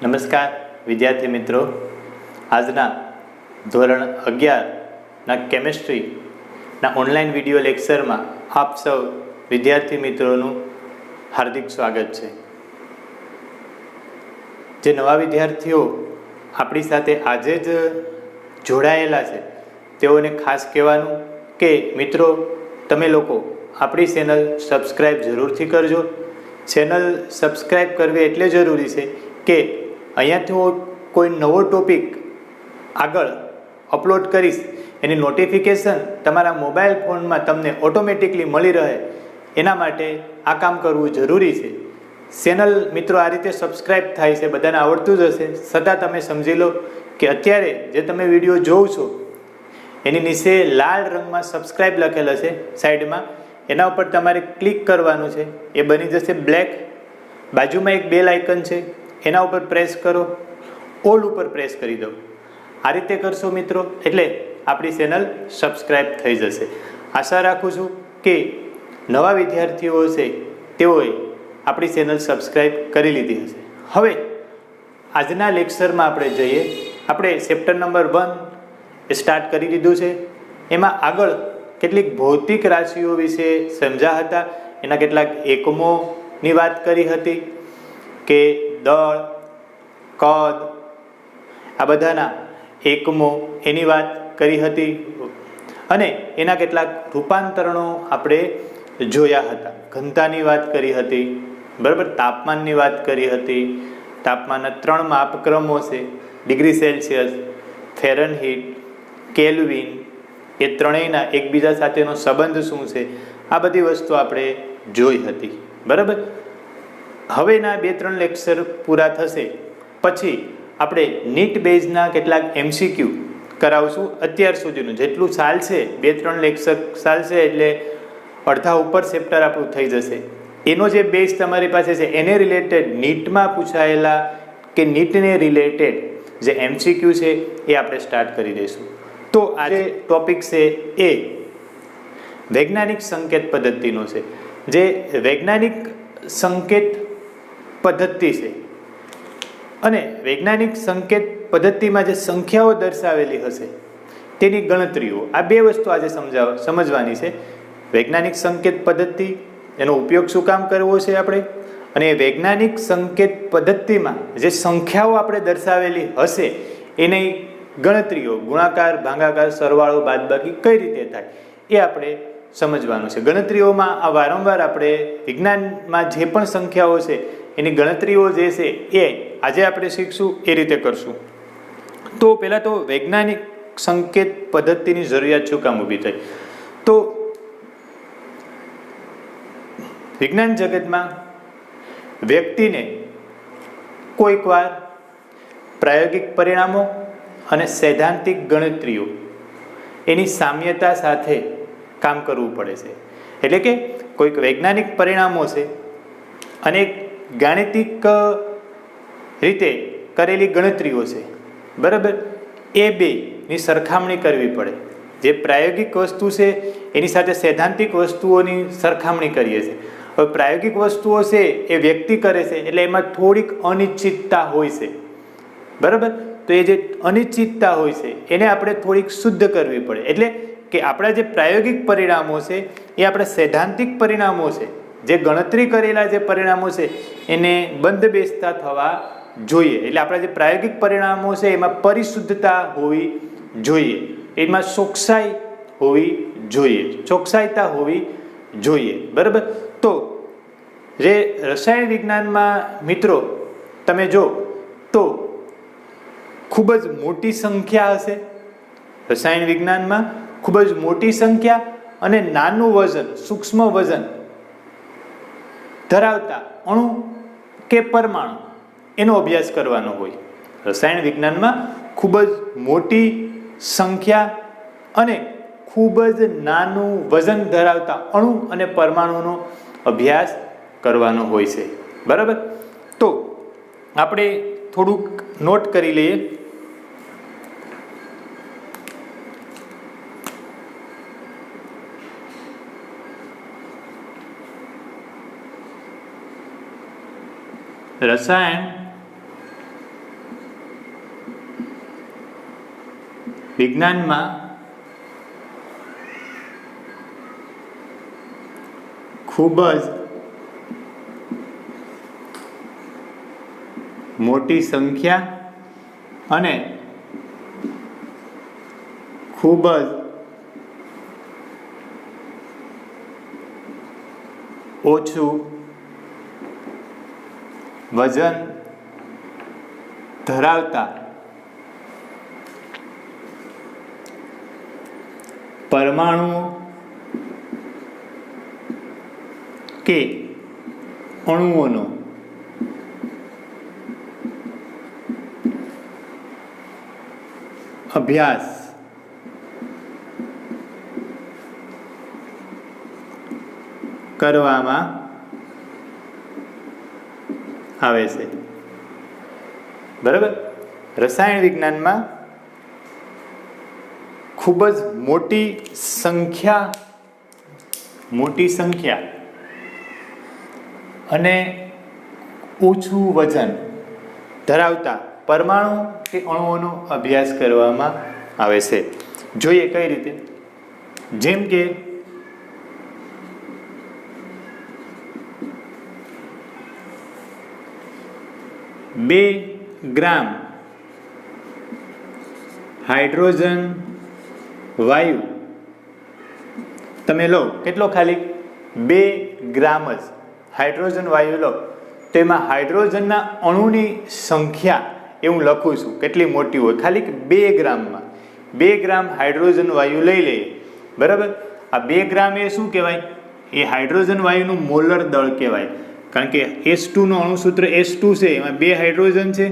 નમસ્કાર વિદ્યાર્થી મિત્રો, આજના ધોરણ 11ના કેમેસ્ટ્રીના ઓનલાઈન વિડીયો લેક્ચરમાં આપ સૌ વિદ્યાર્થી મિત્રોનું હાર્દિક સ્વાગત છે. જે નવા વિદ્યાર્થીઓ આપણી સાથે આજે જ જોડાયેલા છે તેઓને ખાસ કહેવાનું કે મિત્રો, તમે લોકો આપણી ચેનલ સબસ્ક્રાઈબ જરૂરથી કરજો. ચેનલ સબસ્ક્રાઈબ કરવી એટલે જરૂરી છે કે અહીંયાથી હું કોઈ નવો ટોપિક આગળ અપલોડ કરીશ એની નોટિફિકેશન તમારા મોબાઈલ ફોનમાં તમને ઓટોમેટિકલી મળી રહે, એના માટે આ કામ કરવું જરૂરી છે. ચેનલ મિત્રો આ રીતે સબસ્ક્રાઈબ થાય છે, બધાને આવડતું જ હશે, છતાં તમે સમજી લો કે અત્યારે જે તમે વિડીયો જોવો છો એની નીચે લાલ રંગમાં સબસ્ક્રાઈબ લખેલ હશે સાઈડમાં, એના ઉપર તમારે ક્લિક કરવાનું છે. એ બની જશે બ્લેક. બાજુમાં એક બેલ આઇકન છે, એના ઉપર પ્રેસ કરો, ઓલ ઉપર પ્રેસ કરી દો. આ રીતે કરશો મિત્રો એટલે આપણી ચેનલ સબસ્ક્રાઈબ થઈ જશે. આશા રાખું છું કે નવા વિદ્યાર્થીઓ છે તેઓએ આપણી ચેનલ સબસ્ક્રાઈબ કરી લીધી હશે. હવે આજના લેક્ચરમાં આપણે જઈએ. આપણે ચેપ્ટર નંબર 1 સ્ટાર્ટ કરી દીધું છે. એમાં આગળ કેટલીક ભૌતિક રાશિઓ વિશે સમજ્યા હતા, એના કેટલાક એકમોની વાત કરી હતી કે દળ, કદ, આ બધાના એકમો એની વાત કરી હતી અને એના કેટલાક રૂપાંતરણો આપણે જોયા હતા. ઘનતાની વાત કરી હતી, બરાબર, તાપમાનની વાત કરી હતી. તાપમાનના 3 માપક્રમો છે: ડિગ્રી સેલ્સિયસ, ફેરનહીટ, કેલ્વિન. એ ત્રણેયના એકબીજા સાથેનો સંબંધ શું છે, આ બધી વસ્તુ આપણે જોઈ હતી, બરાબર. હવેના 2-3 લેક્ચર પૂરા થશે પછી આપણે નીટ બેઝના કેટલાક MCQ કરાવશું. અત્યાર સુધીનું જેટલું ચાલશે, 2-3 લેક્ચર ચાલશે એટલે અડધા ઉપર ચેપ્ટર આપણું થઈ જશે. એનો જે બેઝ તમારી પાસે છે એને રિલેટેડ નીટમાં પૂછાયેલા કે નીટને રિલેટેડ જે MCQ છે એ આપણે સ્ટાર્ટ કરી દઈશું. તો આજે ટોપિક છે એ વૈજ્ઞાનિક સંકેત પદ્ધતિનો છે. જે વૈજ્ઞાનિક સંકેત પદ્ધતિ છે અને વૈજ્ઞાનિક સંકેત પદ્ધતિમાં જે સંખ્યાઓ દર્શાવેલી હશે તેની ગણતરીઓ, આ બે વસ્તુ આજે સમજવાની છે. વૈજ્ઞાનિક સંકેત પદ્ધતિ, એનો ઉપયોગ શું કામ કરવો છે આપણે, અને વૈજ્ઞાનિક સંકેત પદ્ધતિમાં જે સંખ્યાઓ આપણે દર્શાવેલી હશે એની ગણતરીઓ, ગુણાકાર, ભાગાકાર, સરવાળો, બાદબાકી કઈ રીતે થાય એ આપણે સમજવાનું છે. ગણતરીઓમાં આ વારંવાર આપણે વિજ્ઞાનમાં જે પણ સંખ્યાઓ છે એની ગણતરીઓ જે છે એ આજે આપણે શીખશું, એ રીતે કરશું. તો પહેલાં તો વૈજ્ઞાનિક સંકેત પદ્ધતિની જરૂરિયાત શું કામ ઊભી થઈ? તો વિજ્ઞાન જગતમાં વ્યક્તિને કોઈક વાર પ્રાયોગિક પરિણામો અને સૈદ્ધાંતિક ગણતરીઓ એની સામ્યતા સાથે કામ કરવું પડે છે. એટલે કે કોઈક વૈજ્ઞાનિક પરિણામો છે અને ગાણિતિક રીતે કરેલી ગણતરીઓ છે, બરાબર, એ બેની સરખામણી કરવી પડે. જે પ્રાયોગિક વસ્તુ છે એની સાથે સૈદ્ધાંતિક વસ્તુઓની સરખામણી કરીએ છીએ. હવે પ્રાયોગિક વસ્તુઓ છે એ વ્યક્તિ કરે છે એટલે એમાં થોડીક અનિશ્ચિતતા હોય છે, બરાબર. તો એ જે અનિશ્ચિતતા હોય છે એને આપણે થોડીક શુદ્ધ કરવી પડે. એટલે કે આપણા જે પ્રાયોગિક પરિણામો છે એ આપણા સૈદ્ધાંતિક પરિણામો છે, જે ગણતરી કરેલા જે પરિણામો છે એને બંધ બેસતા થવા જોઈએ. એટલે આપણા જે પ્રાયોગિક પરિણામો છે એમાં પરિશુદ્ધતા હોવી જોઈએ, એમાં ચોકસાઈ હોવી જોઈએ, ચોકસાઈતા હોવી જોઈએ, બરાબર. તો જે રસાયણ વિજ્ઞાનમાં મિત્રો તમે જો તો ખૂબ જ મોટી સંખ્યા હશે. રસાયણ વિજ્ઞાનમાં ખૂબ જ મોટી સંખ્યા અને નાનું વજન, સૂક્ષ્મ વજન ધરાવતા અણુ કે પરમાણુ એનો અભ્યાસ કરવાનો હોય. રસાયણ વિજ્ઞાનમાં ખૂબ જ મોટી સંખ્યા અને ખૂબ જ નાનું વજન ધરાવતા અણુ અને પરમાણુનો અભ્યાસ કરવાનો હોય છે, બરાબર. તો આપણે થોડુંક નોટ કરી લઈએ. રસાયણ વિજ્ઞાનમાં ખૂબ જ મોટી સંખ્યા અને ખૂબ જ ઓછું વજન ધરાવતા પરમાણુઓ કે અણુઓનો અભ્યાસ કરવામાં આવે છે. બરાબર. રસાયણ વિજ્ઞાનમાં ખૂબ જ મોટી સંખ્યા અને ઓછું વજન ધરાવતા પરમાણુ કે અણુઓનો અભ્યાસ કરવામાં આવે છે. જોઈએ કઈ રીતે. જેમ કે 2 ગ્રામ હાઇડ્રોજન વાયુ તમે લો, કેટલો ખાલી 2 ગ્રામ જ હાઇડ્રોજન વાયુ લો, તો એમાં હાઇડ્રોજનના અણુની સંખ્યા એ હું લખું છું કેટલી મોટી હોય, ખાલી 2 ગ્રામમાં 2 ગ્રામ હાઇડ્રોજન વાયુ લઈ લઈએ. બરાબર. આ 2 ગ્રામ એ શું કહેવાય? એ હાઇડ્રોજન વાયુનું મોલર દળ કહેવાય. કારણ કે H2 નો અણુસૂત્ર H2 છે, એમાં 2 હાઇડ્રોજન છે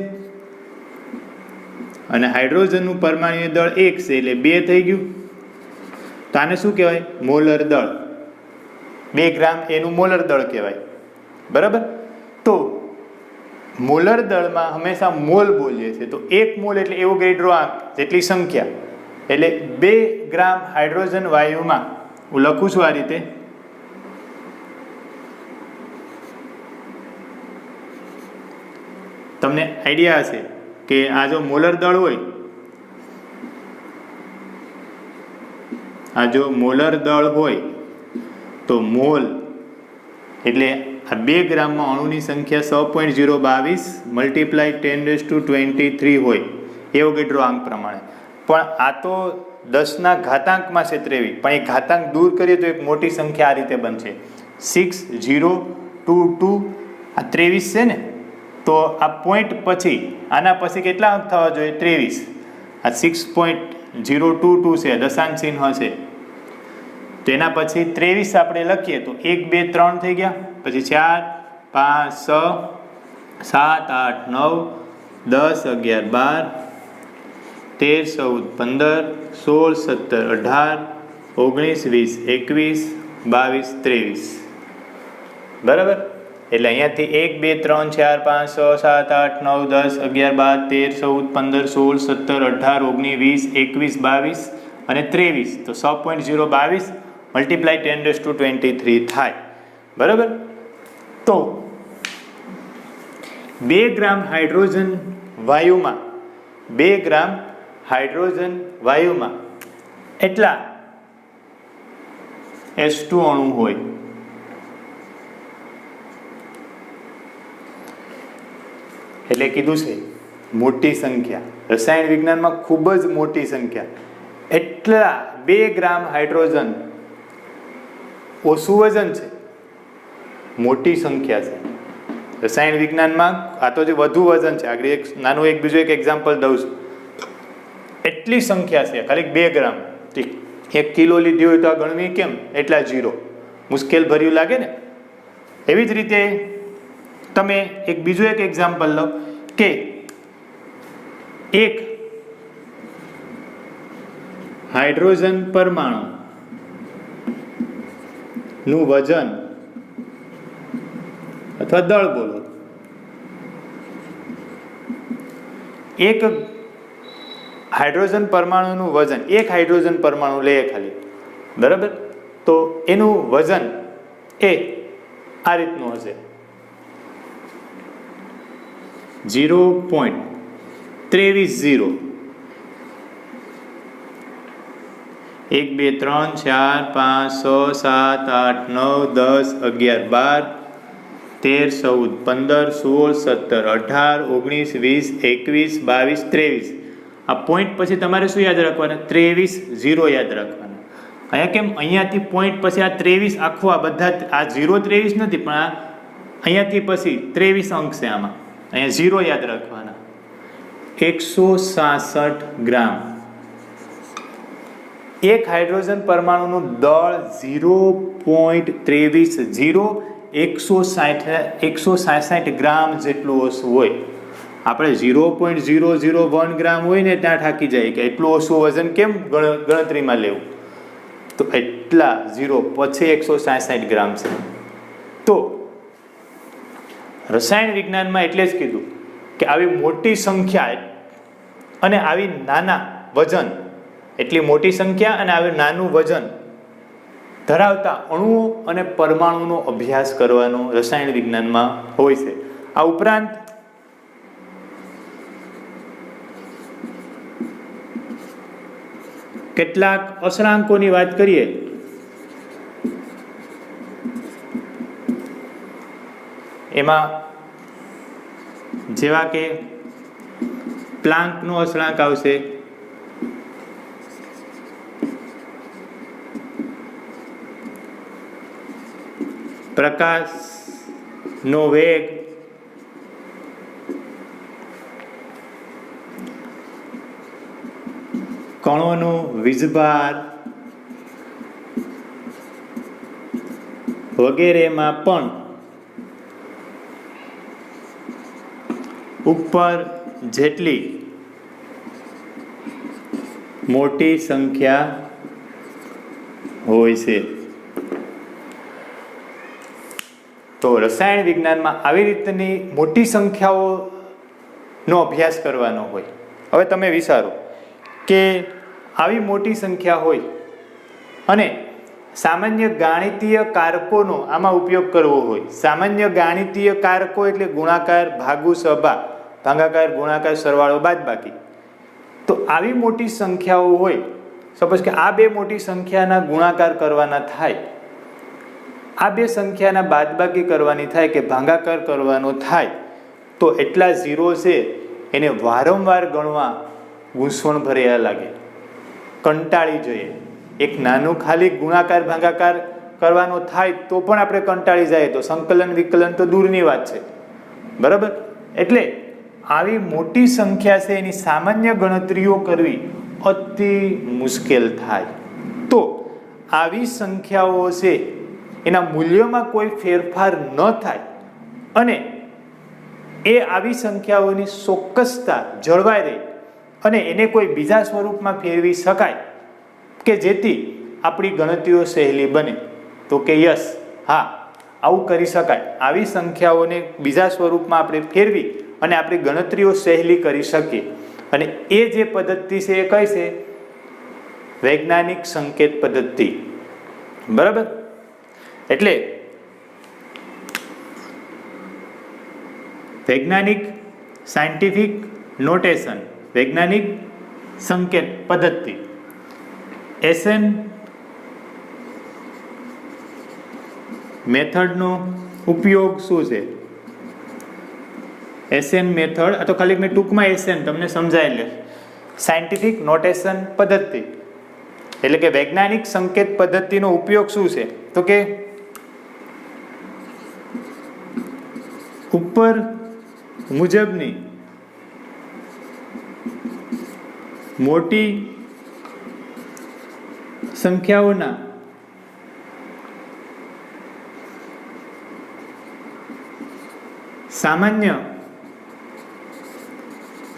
અને હાઇડ્રોજનનું પરમાણ્વીય દળ 1 છે, એટલે 2 થઈ ગયું. તો આને શું કહેવાય? મોલર દળ. 2 ગ્રામ એનું મોલર દળ કહેવાય. બરાબર. તો મોલર દળમાં હંમેશા મોલ બોલીએ છીએ, તો 1 મોલ એટલે એવોગાડ્રો આંક જેટલી સંખ્યા, એટલે 2 ગ્રામ હાઇડ્રોજન વાયુમાં હું લખું છું આ રીતે. તમને આઈડિયા હશે કે આ જો મોલર દળ હોય, આ જો મોલર દળ હોય તો મોલ એટલે આ 2 ગ્રામમાં અણુની સંખ્યા 6.022 મલ્ટીપ્લાય 10⁻23 હોય એવોગાડ્રો આંક પ્રમાણે. પણ આ તો 10ના ઘાતાંકમાં છે 23, પણ એ ઘાતાંક દૂર કરીએ તો એક મોટી સંખ્યા આ રીતે બનશે 6022. આ 23 છે ને, તો આ પોઈન્ટ પછી આના પછી કેટલા અંક થવા જોઈએ? 23. આ 6.022 છે, દશાંશ ચિહ્ન છે, તો એના પછી 23 આપણે લખીએ તો 1 2 3 થઈ ગયા, પછી 4 5 6 7 8 9 10 11 12 13 14 15 16 17 18 19 20 21 22 23. બરાબર. એટલે અહીંયાથી 1 2 3 4 5 6 7 8 9 10 11 12 13 14 15 16 17 18 19 20 21 22 અને 23. તો 6.022 મલ્ટીપ્લાય 10⁻23 થાય. બરાબર. તો 2 ગ્રામ હાઇડ્રોજન વાયુમાં 2 ગ્રામ હાઇડ્રોજન વાયુમાં એટલા H2 અણુ હોય. એટલે કીધું છે મોટી સંખ્યા. રસાયણ વિજ્ઞાનમાં ખૂબ જ મોટી સંખ્યા. એટલા 2 ગ્રામ હાઇડ્રોજન ઓછું વજન છે, મોટી સંખ્યા છે. રસાયણ વિજ્ઞાનમાં આ તો જે વધુ વજન છે, આગળ એક નાનું બીજું એક એક્ઝામ્પલ દઉં છું. એટલી સંખ્યા છે, ખાલી 2 ગ્રામ. 1 કિલો લીધી હોય તો આ ગણવી કેમ? એટલા 0 મુશ્કેલ ભર્યું લાગે ને. એવી જ રીતે તમે બીજું એક એક્ઝામ્પલ લો કે એક હાઇડ્રોજન પરમાણુ નું વજન અથવા દળ બોલો, એક હાઇડ્રોજન પરમાણુનું વજન, એક હાઇડ્રોજન પરમાણુ લે ખાલી. બરાબર. તો એનું વજન એ આ રીતનું હશે 0.230 1 2 3 4 5 6 7 8 9 10 11 12 13 14 15 16 17 18 19 20 21 22 23 આ પોઈન્ટ પછી તમારે શું યાદ રાખવાના? 23 0 યાદ રાખવાના. અહીંયા કેમ? અહીંયાથી પોઈન્ટ પછી આ 23 આખું આ બધા આ 0 23 નથી, પણ આ અહીંયાથી પછી 23 અંક છે. આમાં અહીંયા 0 યાદ રાખવાના. 166 ગ્રામ. એક હાઇડ્રોજન પરમાણુનું દળ 0.23 166 ગ્રામ જેટલું ઓછું હોય. આપણે 0.001 ગ્રામ હોય ને ત્યાં ઠાકી જાય કે એટલું ઓછું વજન કેમ ગણતરીમાં લેવું, તો એટલા 0 પછી 166 ગ્રામ છે. તો રસાયણ વિજ્ઞાનમાં એટલે જ કીધું કે આવી મોટી સંખ્યા અને આવી નાના વજન, એટલી મોટી સંખ્યા અને આવી નાનું વજન ધરાવતા અણુઓ અને પરમાણુનો અભ્યાસ કરવાનો રસાયણ વિજ્ઞાનમાં હોય છે. આ ઉપરાંત કેટલાક અચળાંકોની વાત કરીએ. એમાં જેવા કે પ્લાન્કનો અચળાંક આવશે, પ્રકાશનો વેગ, કણોનો વીજભાર વગેરેમાં પણ ઉપર જેટલી મોટી સંખ્યા હોય છે. તો રસાયણ વિજ્ઞાનમાં આવી રીતની મોટી સંખ્યાઓનો અભ્યાસ કરવાનો હોય. હવે તમે વિચારો કે આવી મોટી સંખ્યા હોય અને સામાન્ય ગાણિતીય કારકોનો આમાં ઉપયોગ કરવો હોય. સામાન્ય ગાણિતીય કારકો એટલે ગુણાકાર, ભાગુ, સભા, ભાગાકાર, ગુણાકાર, સરવાળો, બાદબાકી. તો આવી મોટી સંખ્યાઓ હોય, સપોઝ કે આ બે મોટી સંખ્યાના ગુણાકાર કરવાના થાય, આ બે સંખ્યાના બાદબાકી કરવાની થાય કે ભાગાકાર કરવાનો થાય, તો એટલા ઝીરો છે એને વારંવાર ગણવા ગૂંચવણ ભર્યા લાગે, કંટાળી જઈએ. એક નાનું ખાલી ગુણાકાર ભાગાકાર કરવાનો થાય તો પણ આપણે કંટાળી જાય, તો સંકલન વિકલન તો દૂરની વાત છે. બરાબર? એટલે આવી મોટી સંખ્યા છે એની સામાન્ય ગણતરીઓ કરવી અતિ મુશ્કેલ થાય. તો આવી સંખ્યાઓ છે એના મૂલ્યોમાં કોઈ ફેરફાર ન થાય અને એ આવી સંખ્યાઓની ચોક્કસતા જળવાઈ રહે અને એને કોઈ બીજા સ્વરૂપમાં ફેરવી શકાય કે જેથી આપણી ગણતરીઓ સહેલી બને, તો કે યસ, હા, આવું કરી શકાય. આવી સંખ્યાઓને બીજા સ્વરૂપમાં આપણે ફેરવી અને આપણી ગણતરીઓ સહેલી કરી શકીએ. અને એ જે પદ્ધતિ છે એ કઈ છે? વૈજ્ઞાનિક સંકેત પદ્ધતિ. બરાબર? એટલે વૈજ્ઞાનિક સાયન્ટિફિક નોટેશન, વૈજ્ઞાનિક સંકેત પદ્ધતિ, એસએન મેથડનો ઉપયોગ શું છે? એસએન મેથડ, આ તો ખાલી મેં ટૂંકમાં એસએન તમને સમજાવી લે. સાયન્ટિફિક નોટેશન પદ્ધતિ એટલે કે વૈજ્ઞાનિક સંકેત પદ્ધતિનો ઉપયોગ શું છે? તો કે ઉપર મુજબની મોટી સંખ્યાઓના સામાન્ય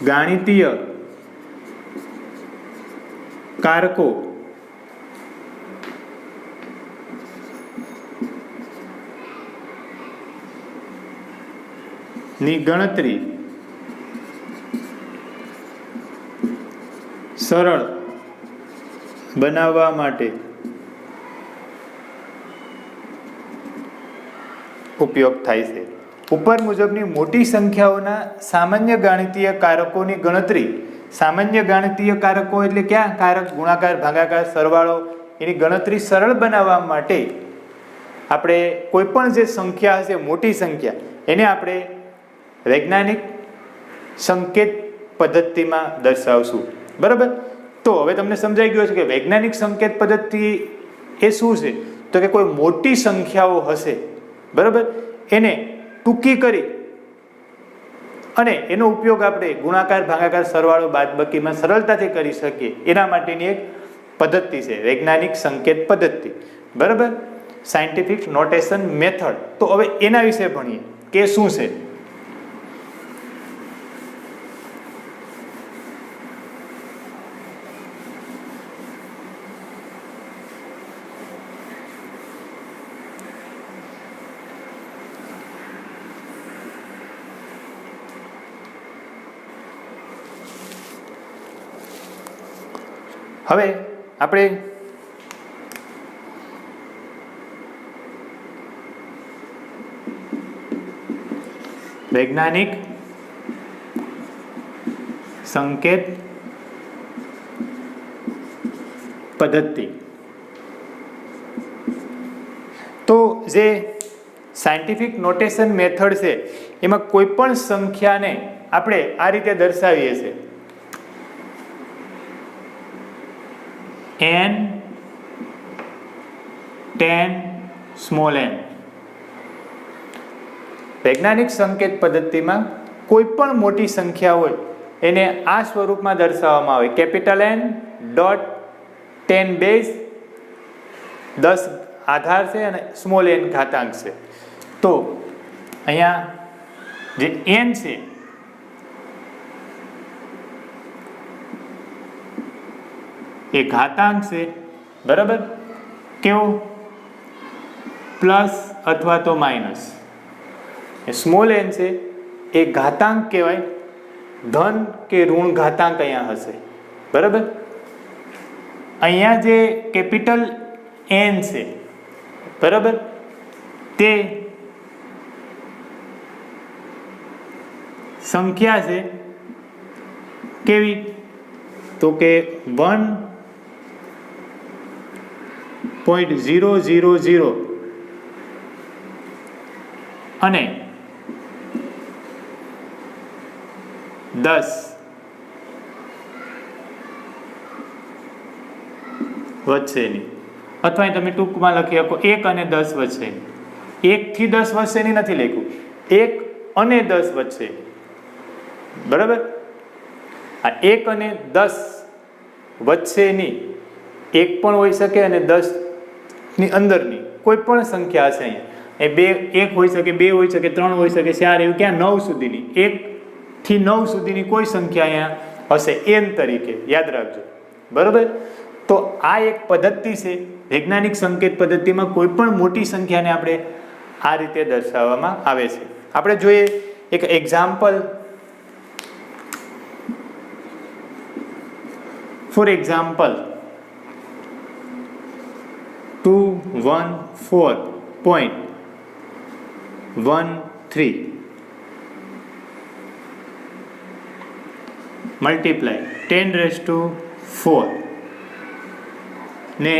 ગાણિતીય કારકો ની ગણતરી સરળ બનાવવા માટે ઉપયોગ થાય છે. ઉપર મુજબની મોટી સંખ્યાઓના સામાન્ય ગાણિતીય કારકોની ગણતરી સામાન્ય ગાણિતીય કારકો એટલે ક્યાં કારક, ગુણાકાર, ભાગાકાર, સરવાળો, એની ગણતરી સરળ બનાવવા માટે આપણે કોઈ પણ જે સંખ્યા હશે, મોટી સંખ્યા, એને આપણે વૈજ્ઞાનિક સંકેત પદ્ધતિમાં દર્શાવશું. બરાબર. તો હવે તમને સમજાઈ ગયું છે કે વૈજ્ઞાનિક સંકેત પદ્ધતિ એ શું છે, તો કે કોઈ મોટી સંખ્યાઓ હશે, બરાબર, એને ટૂંકી કરી અને એનો ઉપયોગ આપણે ગુણાકાર, ભાગાકાર, સરવાળો, બાદબાકીમાં સરળતાથી કરી શકીએ એના માટેની એક પદ્ધતિ છે વૈજ્ઞાનિક સંકેત પદ્ધતિ. બરાબર. Scientific notation method. તો હવે એના વિશે ભણીએ કે શું છે. હવે આપણે વૈજ્ઞાનિક સંકેત પદ્ધતિ. તો જે સાયન્ટિફિક નોટેશન મેથડ છે એમાં કોઈ પણ સંખ્યાને આપણે આ રીતે દર્શાવીએ છીએ. n 10 small n. વૈજ્ઞાનિક સંકેત પદ્ધતિમાં કોઈ પણ મોટી સંખ્યા હોય એને આ સ્વરૂપમાં દર્શાવવામાં આવે. કેપિટલ N ડોટ 10 બેઝ, 10 આધાર છે અને સ્મોલ n ઘાતાંક છે. તો અહીંયા જે n છે એ ઘાતાંક છે. બરાબર. કેવો? પ્લસ અથવા તો માઇનસ. સ્મોલ n છે એ ઘાતાંક કહેવાય, ધન કે ઋણ ઘાતાંક અહીંયા હશે. બરાબર. અહીંયા જે કેપિટલ N છે, બરાબર, તે સંખ્યા છે કેવી, તો કે 1.000 અને 10 વચ્ચેની, અથવા તમે ટૂંકમાં લખી શકો 1 અને 10 વચ્ચેની. 1 થી 10 વચ્ચેની નથી લખ્યું, 1 અને 10 વચ્ચે. બરાબર. આ 1 અને 10 વચ્ચેની 1 પણ હોઈ શકે અને 10 ની અંદરની કોઈ પણ સંખ્યા હશે. અહીંયા એ 1 હોઈ શકે, 2 હોઈ શકે, 3 હોઈ શકે, 4, એવું ક્યાં 9 સુધીની, 1 થી 9 સુધીની કોઈ સંખ્યા અહીંયા હશે n તરીકે, યાદ રાખજો. બરાબર. તો આ એક પદ્ધતિ છે વૈજ્ઞાનિક સંકેત પદ્ધતિમાં. કોઈ પણ મોટી સંખ્યાને આપણે આ રીતે દર્શાવવામાં આવે છે. આપણે જોઈએ એક એક્ઝામ્પલ. ફોર એક્ઝામ્પલ 214.13 મલ્ટીપ્લાય 10⁴ ને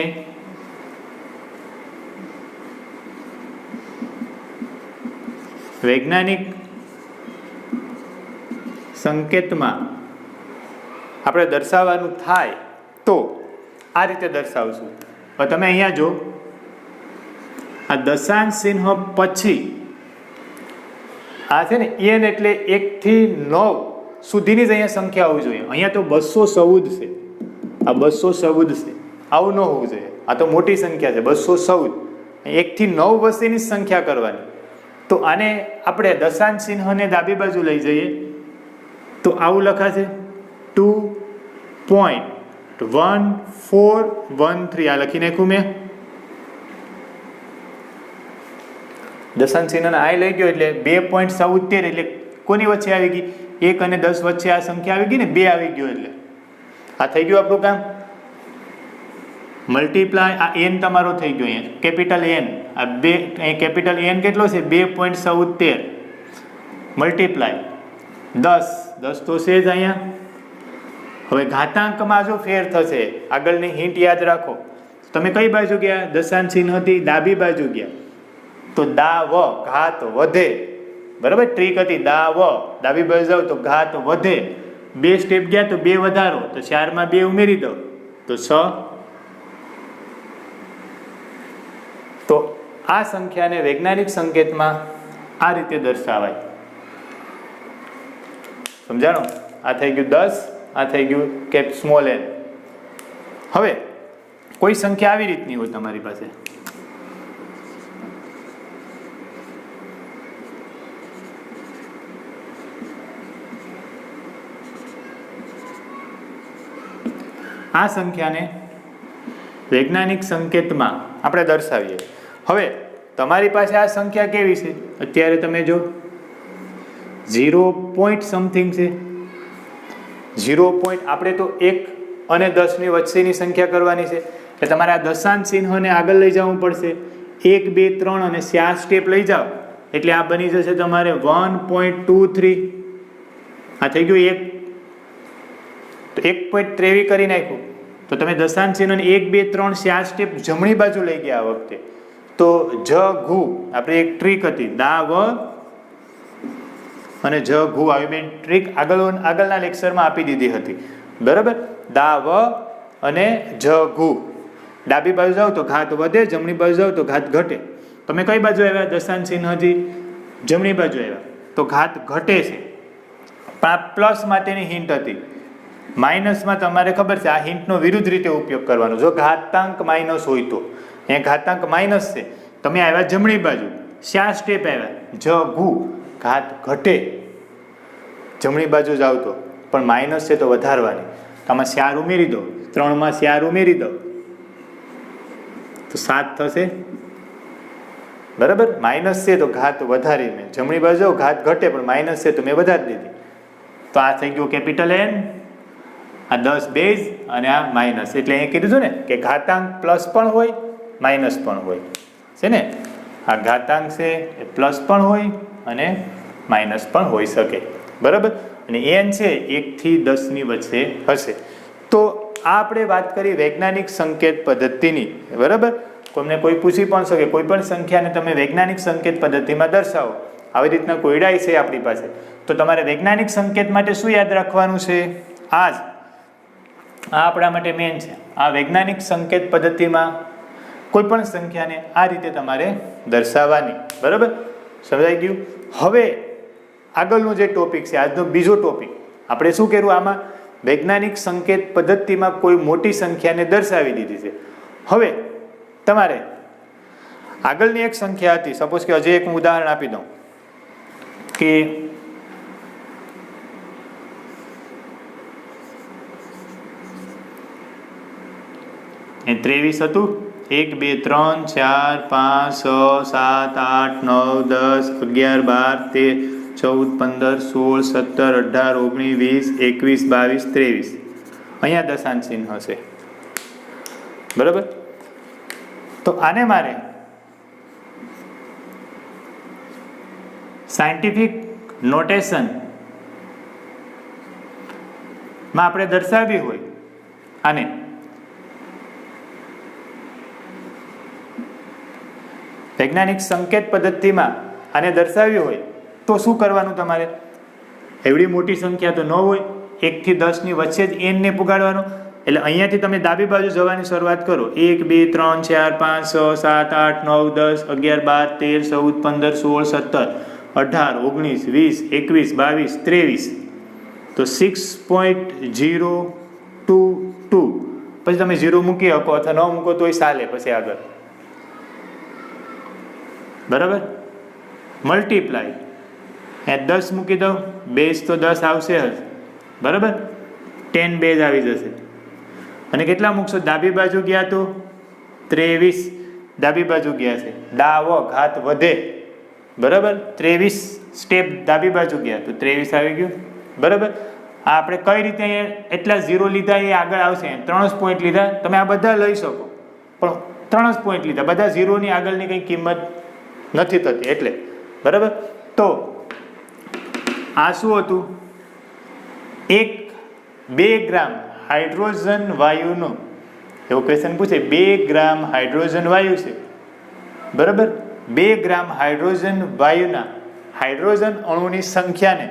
વૈજ્ઞાનિક સંકેતમાં આપણે દર્શાવવાનું થાય તો આ રીતે દર્શાવશું. હવે તમે અહીંયા જો, આ દશાંશ ચિહ્ન પછી આ છે ને n એટલે 1 થી 9 સુધીની જ અહીંયા સંખ્યા હોવી જોઈએ. અહીંયા તો 214 છે, આ 214 છે, આવું ન હોવું જોઈએ. આ તો મોટી સંખ્યા છે 214. 1 થી 9 વચ્ચેની સંખ્યા કરવાની. તો આને આપણે દશાંશ ચિહ્નને ડાબી બાજુ લઈ જઈએ તો આવું લખાશે 2.1413. આ લખી નાખ્યું મેં. દશાંશ ચિહ્ન આ લઈ ગયો એટલે 2.77 એટલે કોની વચ્ચે આવી ગઈ? 1 અને 10 વચ્ચે આ સંખ્યા આવી ગઈ ને, 2 આવી ગયો એટલે આ થઈ ગયું આપણું કામ. મલ્ટીપ્લાય આ n તમારો થઈ ગયો અહીંયા, કેપિટલ N. આ 2 અહીં કેપિટલ N કેટલો છે? 2.77 મલ્ટીપ્લાય 10 તો છે જ અહીંયા હવે ઘાતાંકમાં જો ફેર થશે, આગળની હિન્ટ યાદ રાખો. તમે કઈ બાજુ ગયા? દશાંશ ચિહ્નથી ડાબી બાજુ ગયા તો દા વ ઘાત વધે. બરાબર, ટ્રીક હતી દા વ, ડાબી બાજુ જાવ તો ઘાત વધે. 2 સ્ટેપ ગયા તો 2 વધારો, તો 4 માં 2 ઉમેરી દો તો 6. તો આ સંખ્યાને વૈજ્ઞાનિક સંકેતમાં આ રીતે દર્શાવાય. સમજાણો? આ થઈ ગયું 10, આ થઈ ગયું કેપ સ્મોલ n. હવે કોઈ સંખ્યા આવી રીતની હોય તમારી પાસે, આ સંખ્યાને વૈજ્ઞાનિક સંકેતમાં આપણે દર્શાવીએ. હવે તમારી પાસે આ સંખ્યા કેવી છે? અત્યારે તમે જો 0 પોઈન્ટ સમથિંગ છે. 0 પોઈન્ટ, આપણે તો 1 અને 10 ની વચ્ચેની સંખ્યા કરવાની છે, એટલે તમારે આ દશાંશ ચિહ્નને આગળ લઈ જવું પડશે. 1 2 3 અને 4 સ્ટેપ લઈ જાઓ એટલે આ બની જશે તમારે 1.23. આ થઈ ગયું 1. તો 1.23 કરી નાખ્યું. તો તમે દશાંશ ચિહ્નને 1 2 3 4 સ્ટેપ જમણી બાજુ લઈ ગયા આ વખતે. તો જ ઘુ, આપણે એક ટ્રીક હતી દા વ અને જ ઘુ આવી બેન ટ્રીક આગળના લેક્ચરમાં આપી દીધી હતી. બરાબર, દા વ અને જ ઘુ. ડાબી બાજુ જાઓ તો ઘાત વધે, જમણી બાજુ જાઓ તો ઘાત ઘટે. તમે કઈ બાજુ આવ્યા? દશાંશ ચિહ્નથી જમણી બાજુ આવ્યા તો ઘાત ઘટે છે. પણ આ પ્લસ માટેની હિન્ટ હતી. માઇનસમાં તમારે ખબર છે આ હિન્ટનો વિરુદ્ધ રીતે ઉપયોગ કરવાનો. જો ઘાતાંક માઇનસ હોય તો, અહીંયા ઘાતાંક માઇનસ છે, તમે આવ્યા જમણી બાજુ, 4 સ્ટેપ આવ્યા, જ ઘુ ઘાત ઘટે. જમણી બાજુ જાવ તો પણ માઇનસ છે તો વધારવાની. આમાં 4 ઉમેરી દો, 3 માં 4 ઉમેરી દો તો 7 થશે. બરાબર, માઇનસ છે તો ઘાત વધારી, મેં જમણી બાજુ જાઓ ઘાત ઘટે પણ માઇનસ છે તો મેં વધારી દીધી. તો આ થઈ ગયું કેપિટલ N, આ 10 બેઝ અને આ માઇનસ. એટલે અહીંયા કીધું હતું ને કે ઘાતાંક પ્લસ પણ હોય માઇનસ પણ હોય છે ને. આ ઘાતાંક છે એ પ્લસ પણ હોય અને માઇનસ પણ હોઈ શકે. બરાબર, અને n છે 1 થી 10 ની વચ્ચે હશે. તો આ આપણે વાત કરી વૈજ્ઞાનિક સંકેત પદ્ધતિની. બરાબર, કોઈને કોઈ પૂછી પણ શકે, કોઈ પણ સંખ્યાને તમે વૈજ્ઞાનિક સંકેત પદ્ધતિમાં દર્શાવો. આવી રીતના કોયડાઈ છે આપણી પાસે. તો તમારે વૈજ્ઞાનિક સંકેત માટે શું યાદ રાખવાનું છે? આ આપણા માટે મેન છે. આ વૈજ્ઞાનિક સંકેત પદ્ધતિમાં કોઈ પણ સંખ્યાને આ રીતે તમારે દર્શાવવાની. બરાબર, સમજાઈ ગયું? હવે આગળનો જે ટોપિક છે, આજનો બીજો ટોપિક, આપણે શું કર્યું? આમાં વૈજ્ઞાનિક સંકેત પદ્ધતિમાં કોઈ મોટી સંખ્યાને દર્શાવી દીધી છે. હવે તમારે આગળની એક સંખ્યા હતી, સપોઝ કે હજી એક હું ઉદાહરણ આપી દઉં કે 23 હતું. 1 2 3 4 5 6 7 8 9 10 11 12 13 14 15 16 17 18 19 20 21 22 23. અહીંયા દશાંશ ચિહ્ન હશે. બરાબર, તો આને મારે સાયન્ટિફિક નોટેશન માં આપણે દર્શાવવી હોય આને વૈજ્ઞાનિક સંકેત પદ્ધતિમાં આને દર્શાવ્યું હોય તો શું કરવાનું? તમારે એવડી મોટી સંખ્યા તો ન હોય, 1 થી 10 ની વચ્ચે જ n ને પુગાડવાનો. એટલે અહીંયાથી તમે ડાબી બાજુ જવાની શરૂઆત કરો. 1 2 3 4 5 6 7 8 9 10 11 12 13 14 15 16 17 18 19 20 21 22 23. તો 6.022. પછી તમે 0 મૂકી શકો અથવા ન મૂકો તોય ચાલે. પછી આગળ બરાબર, મલ્ટીપ્લાય 10 મૂકી દો, બેઝ તો 10 આવશે જ. બરાબર, 10 બેઝ આવી જશે. અને કેટલા મૂકશો? ડાબી બાજુ ગયા તો 23, ડાબી બાજુ ગયા છે, ડાવ ઘાત વધે. બરાબર, 23 સ્ટેપ ડાબી બાજુ ગયા તો 23 આવી ગયું. બરાબર, આ આપણે કઈ રીતે એટલા 0 લીધા એ આગળ આવશે. 3 જ પોઈન્ટ લીધા, તમે આ બધા લઈ શકો પણ 3 જ પોઈન્ટ લીધા, બધા 0 ની આગળની કંઈ કિંમત નથી થતી એટલે. બરાબર, તો આ શું હતું? 1 2 ગ્રામ હાઇડ્રોજન વાયુનો, એવો ક્વેશ્ચન પૂછે, 2 ગ્રામ હાઇડ્રોજન વાયુ છે, બરાબર, 2 ગ્રામ હાઇડ્રોજન વાયુના હાઇડ્રોજન અણુની સંખ્યાને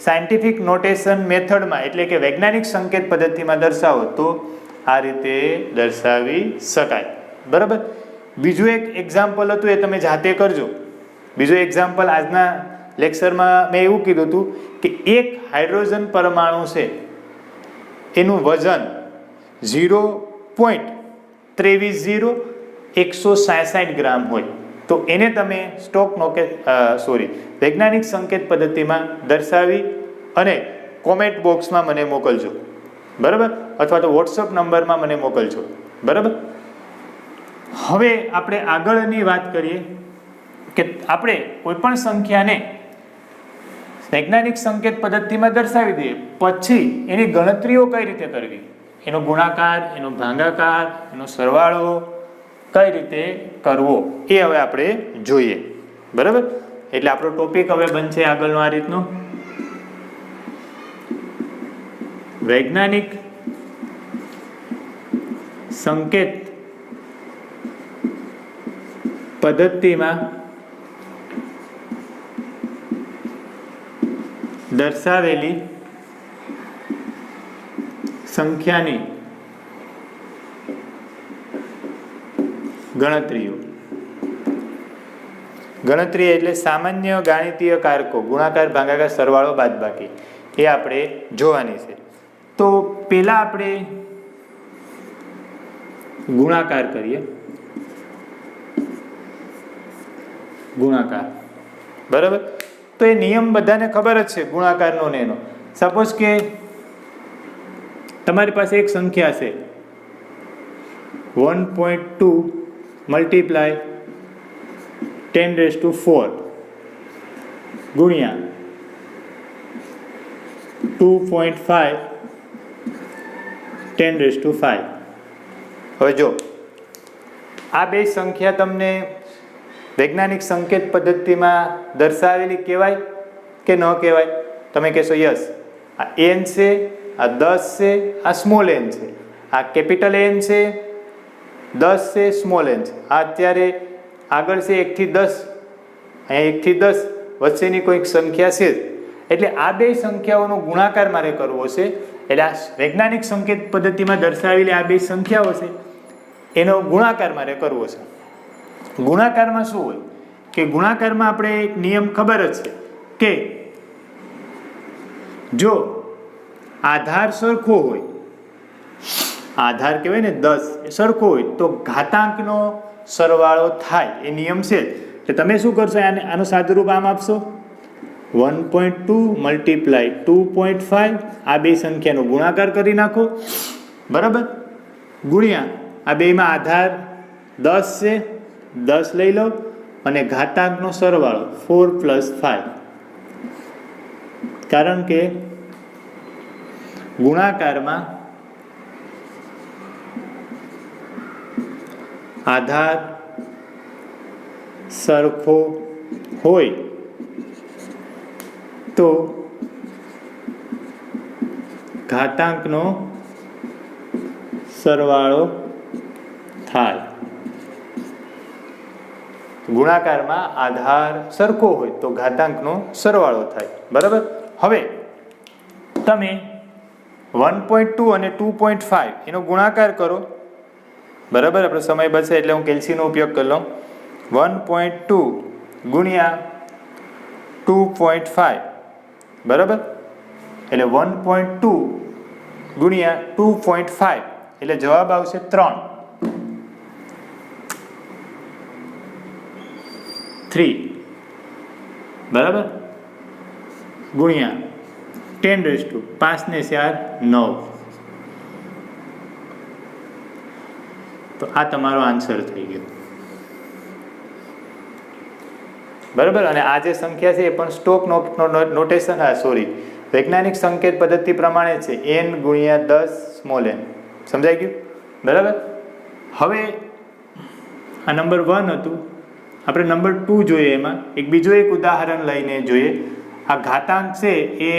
સાયન્ટિફિક નોટેશન મેથડમાં એટલે કે વૈજ્ઞાનિક સંકેત પદ્ધતિમાં દર્શાવો તો આ રીતે દર્શાવી શકાય, બરાબર. બીજું એક એક્ઝામ્પલ હતું, એ તમે જાતે કરજો. બીજું એક્ઝામ્પલ આજના લેક્ચરમાં મેં એવું કીધું હતું કે એક હાઇડ્રોજન પરમાણુ છે એનું વજન 0.230167 ગ્રામ હોય તો એને તમે વૈજ્ઞાનિક સંકેત પદ્ધતિમાં દર્શાવી અને કોમેન્ટ બોક્સમાં મને મોકલજો, બરાબર, અથવા તો વોટ્સઅપ નંબરમાં મને મોકલજો, બરાબર. હવે આપણે આગળની વાત કરીએ કે આપણે કોઈ પણ સંખ્યાને વૈજ્ઞાનિક સંકેત પદ્ધતિમાં દર્શાવી દઈએ પછી એની ગણતરીઓ કઈ રીતે કરવી, એનો ગુણાકાર, એનો ભાગાકાર, એનો સરવાળો કઈ રીતે કરવો એ હવે આપણે જોઈએ, બરાબર. એટલે આપણો ટોપિક હવે બનશે આગળનો આ રીતનો, વૈજ્ઞાનિક સંકેત પદ્ધતિમાં દર્શાવેલી સંખ્યાની ગણતરીઓ. ગણતરી એટલે સામાન્ય ગાણિતીય કારકો, ગુણાકાર, ભાગાકાર, સરવાળો, બાદબાકી, એ આપણે જોવાની છે. તો પહેલા આપણે ગુણાકાર કરીએ, ગુણાકાર, બરાબર. તો એ નિયમ બધાને ખબર જ છે ગુણાકારનો ને એનો. સપોઝ કે તમારી પાસે એક સંખ્યા છે 1.2 મલ્ટીપ્લાય 10⁴ ગુણ્યા 2.5 10⁵. હવે જો આ બે સંખ્યા તમને વૈજ્ઞાનિક સંકેત પદ્ધતિમાં દર્શાવેલી કહેવાય કે ન કહેવાય? તમે કહેશો યસ, આ n છે, આ 10 છે, આ સ્મોલ n છે, આ કેપિટલ N છે, 10 છે, સ્મોલ n છે, આ અત્યારે આગળ છે 1 થી 10, અહીંયા 1 થી 10 વચ્ચેની કોઈક સંખ્યા છે, એટલે આ બે સંખ્યાઓનો ગુણાકાર મારે કરવો છે. એટલે આ વૈજ્ઞાનિક સંકેત પદ્ધતિમાં દર્શાવેલી આ બે સંખ્યાઓ છે એનો ગુણાકાર મારે કરવો છે. ગુણાકારમાં શું હોય કે ગુણાકારમાં આપણે એક નિયમ ખબર જ છે કે જો આધાર સરખો હોય, આધાર કહેવાય ને 10 એ સરખો હોય તો ઘાતાંકનો સરવાળો થાય, એ નિયમ છે. એટલે તમે શું કરશો, આનું સાદુરૂપ આમ આપશો 1.2 મલ્ટીપ્લાય 2.5, આ બે સંખ્યાનો ગુણાકાર કરી નાખો, બરાબર, ગુણ્યા આ બેમાં આધાર 10 છે, 10 લઈ લો અને ઘાતાંકનો સરવાળો 4 + 5, કારણ કે ગુણાકારમાં આધાર સરખો હોય તો ઘાતાંકનો સરવાળો થાય. ગુણાકારમાં આધાર સરખો હોય તો ઘાતાંકનો સરવાળો થાય, બરાબર. હવે તમે 1.2 અને 2.5 એનો ગુણાકાર કરો, બરાબર. આપણે સમય બચે એટલે હું કેલ્સીનો ઉપયોગ કરી લઉં. 1.2 ગુણ્યા 2.5, બરાબર, એટલે 1.2 ગુણ્યા 2.5 એટલે જવાબ આવશે 3, બરાબર, ગુણ્યા 10⁵ 5 ને 4 9. તો આ તમારો આન્સર થઈ ગયો, બરાબર. અને આ જે સંખ્યા છે એ પણ સ્ટોક નોટેશન વૈજ્ઞાનિક સંકેત પદ્ધતિ પ્રમાણે છે, n ગુણ્યા 10 સ્મોલ n. સમજાઈ ગયું, બરાબર. હવે આ નંબર 1 હતું, આપણે નંબર 2 જોઈએ. એમાં એક બીજો એક ઉદાહરણ લઈને જોઈએ. આ ઘાતાંક છે એ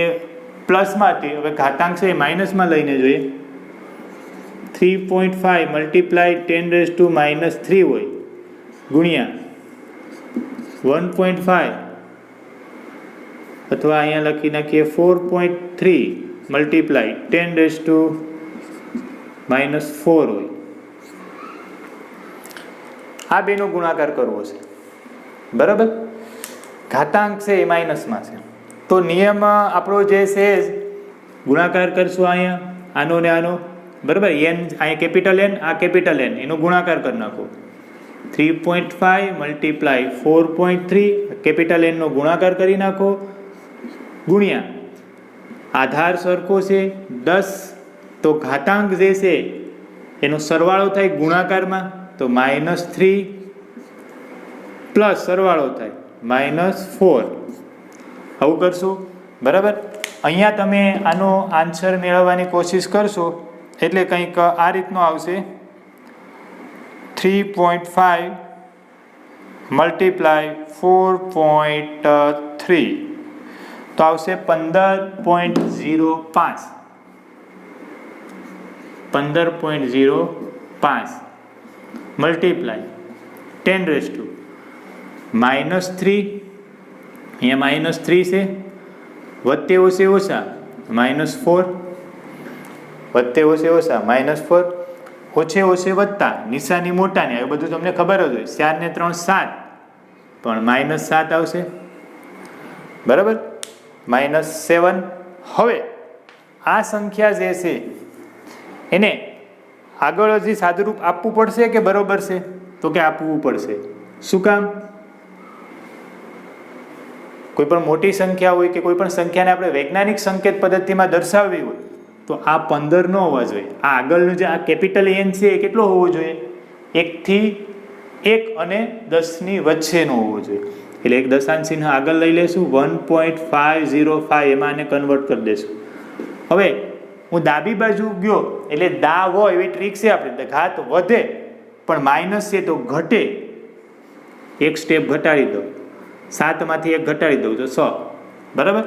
પ્લસમાં હતી, હવે ઘાતાંક છે એ માઇનસમાં લઈને જોઈએ. 3.5 મલ્ટીપ્લાય 10⁻³ હોય ગુણ્યા 1.5 અથવા અહીંયા લખી નાખીએ 4.3 મલ્ટીપ્લાય 10⁻⁴ હોય. આ બેનો ગુણાકાર કરવો છે, બરાબર. ઘાતાંક છે એ માઇનસમાં છે, તો નિયમ આપણો જે છે ગુણાકાર કરશું અહીંયા આનો ને આનો, બરાબર. એન અહીંયા કેપિટલ એન, આ કેપિટલ એન, એનો ગુણાકાર કરી નાખો. 3.5 મલ્ટીપ્લાય 4.3 કેપિટલ એનનો ગુણાકાર કરી નાખો ગુણ્યા આધાર સરખો છે 10, તો ઘાતાંક જે છે એનો સરવાળો થાય ગુણાકારમાં, તો -3 પ્લસ સરવાળો થાય -4. આવું કરશું, બરાબર. અહીંયા તમે આનો આન્સર મેળવવાની કોશિશ કરશો એટલે કંઈક આ રીતનો આવશે. 3.5 મલ્ટીપ્લાય 4.3 તો આવશે 15.05. 15.05 મલ્ટીપ્લાય 10⁻³ -3, અહીંયા -3 છે, વત્તે ઓછે ઓછા -4, વત્તે ઓછે ઓછા -4, ઓછે ઓછે વત્તા નિશાની મોટાની, એ બધું તમને ખબર જ હોય. 4 ને 3 7, પણ -7 આવશે, બરાબર. -7. હવે આ સંખ્યા જે છે એને આગળ હજી સાદુરૂપ આપવું પડશે કે બરોબર છે? તો કે આપવું પડશે. શું કામ? કોઈ પણ મોટી સંખ્યા હોય કે કોઈ પણ સંખ્યાને આપણે વૈજ્ઞાનિક સંકેત પદ્ધતિમાં દર્શાવવી હોય તો આ 15 ન હોવા જોઈએ. આ આગળનું જે આ કેપિટલ એન છે એ કેટલો હોવો જોઈએ? 1 થી 1 અને 10 ની વચ્ચેનો હોવો જોઈએ. એટલે એક દશાંશ ચિહ્ન આગળ લઈ લેશું, 1.505 એમાં આને કન્વર્ટ કરી દેશું. હવે હું ડાબી બાજુ ગયો એટલે દા હોય એવી ટ્રીક છે આપણે, ઘાત વધે પણ માઇનસ છે તો ઘટે, એક સ્ટેપ ઘટાડી દો, 7 માંથી 1 ઘટાડી દઉં તો 6, બરાબર.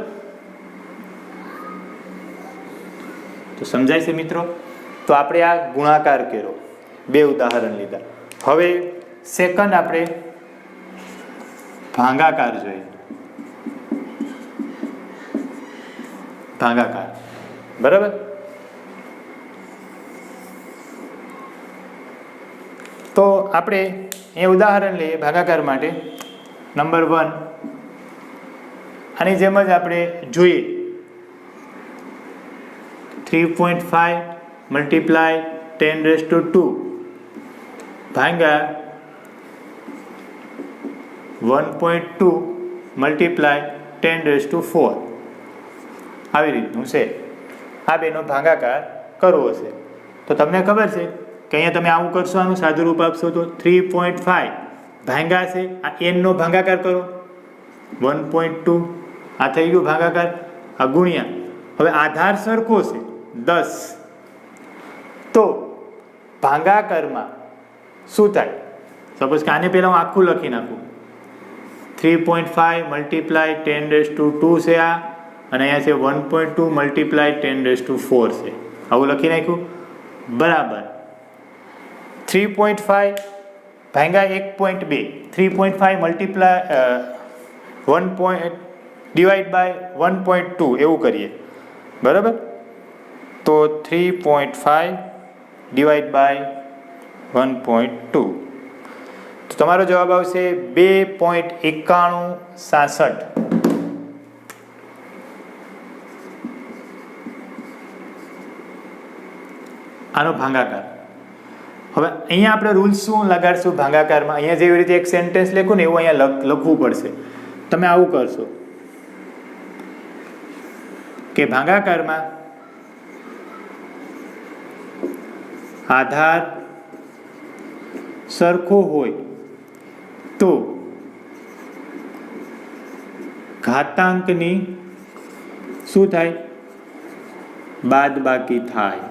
તો સમજાય છે મિત્રો? તો આપણે આ ગુણાકાર કર્યો, 2 ઉદાહરણ લીધા. હવે સેકન્ડ આપણે ભાગાકાર જોઈએ. ભાગાકાર, બરાબર. તો આપણે એ ઉદાહરણ લઈએ ભાગાકાર માટે. નંબર 1, આની જેમ જ આપણે જોઈએ 3.5 મલ્ટીપ્લાય 10⁻² ભાગ્યા 1.2 મલ્ટીપ્લાય 10⁻⁴. આવી રીતનું છે. આ બેનો ભાગાકાર કરવો છે. તો તમને ખબર છે કે અહીંયા તમે આવું કરશો, આનું સાદું રૂપ આપશો તો 3.5 ભાંગા છે, આ એનનો ભાગાકાર કરો 1.2, આ થઈ ગયું ભાગાકાર, આ ગુણ્યા. હવે આધાર સરખો છે 10, તો ભાગાકારમાં શું થાય? સપોઝ કે આને પહેલાં હું આખું લખી નાખું. 3.5 મલ્ટીપ્લાય 10⁻² છે આ, અને અહીંયા છે 1.2 મલ્ટીપ્લાય 10⁻⁴ છે. આવું લખી નાખ્યું, બરાબર. 3.5 ભાગ્યા 1.2, 3.5 મલ્ટીપ્લાય 1 ડિવાઈડ બાય 1.2 એવું કરીએ, બરાબર. તો 3.5 ડિવાઈડ બાય 1.2, તો તમારો જવાબ આવશે 2.9166. આનો ભાગાકાર. હવે અહીંયા આપણે રૂલ્સ શું લગાડશું ભાગાકારમાં? અહીંયા જેવી રીતે એક સેન્ટેન્સ લખું ને એવું અહીંયા લખવું પડશે. તમે આવું કરશો કે ભાગાકારમાં આધાર સરખો હોય તો ઘાતાંકની શું થાય? બાદબાકી થાય.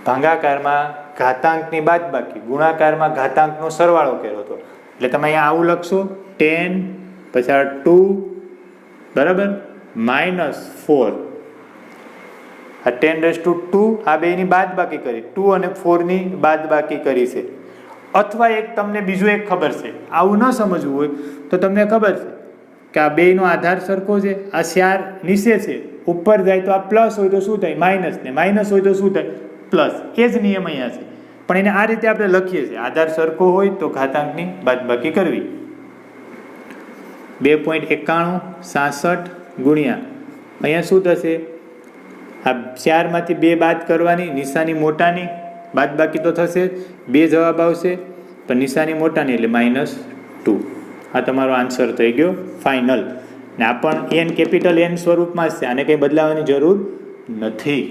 ભાગાકારમાં ઘાતાંકની બાદબાકી, ગુણાકારમાં ઘાતાંકનો સરવાળો કર્યો હતો. એટલે તમે અહીંયા આવું લખશો 10 પછી 2, બરાબર, -4. આ 10⁻², આ બેની બાદબાકી કરી, 2 અને 4ની બાદબાકી કરી છે. અથવા એક તમને બીજું એક ખબર છે, આવું ન સમજવું હોય તો તમને ખબર છે કે આ બેનો આધાર સરખો છે, આ 4 નીચે છે, ઉપર જાય તો આ પ્લસ હોય તો શું થાય માઇનસ, ને માઇનસ હોય તો શું થાય પ્લસ. એ જ નિયમ અહીંયા છે, પણ એને આ રીતે આપણે લખીએ છીએ, આધાર સરખો હોય તો ઘાતાંકની બાદબાકી કરવી. 2.9166 ગુણ્યા અહીંયા શું થશે, આ 4 માંથી 2 બાદ કરવાની, નિશાની મોટાની, બાદબાકી તો થશે, 2 જવાબ આવશે પણ નિશાની મોટાની એટલે -2. આ તમારો આન્સર થઈ ગયો ફાઇનલ. ને આ પણ એન કેપિટલ એન સ્વરૂપમાં જ છે, આને કંઈ બદલાવાની જરૂર નથી.